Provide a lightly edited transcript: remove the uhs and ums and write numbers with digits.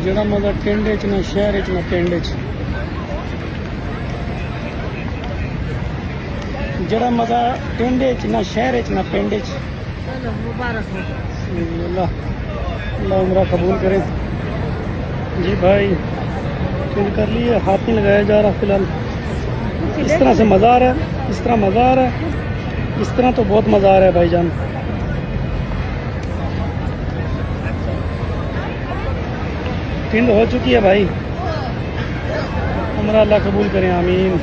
ਜਿਹੜਾ ਮਜ਼ਾ ਟਿੰਡੇ 'ਚ ਨਾ ਸ਼ਹਿਰ 'ਚ ਨਾ ਪਿੰਡ 'ਚ, ਜਿਹੜਾ ਮਜ਼ਾ ਟਿੰਡੇ 'ਚ ਨਾ ਸ਼ਹਿਰ 'ਚ ਨਾ ਪਿੰਡ 'ਚ। मुबारक हो। अल्लाह अल्लाह उम्रा कबूल करे। जी भाई फिर कर लिए, हाथ नहीं लगाया जा रहा फिलहाल। इस तरह से मज़ा आ रहा है, इस तरह मज़ा आ रहा है, इस तरह तो बहुत मज़ा आ रहा है भाईजान। टिंड हो चुकी है भाई, उम्रा अल्लाह कबूल करें, आमीन।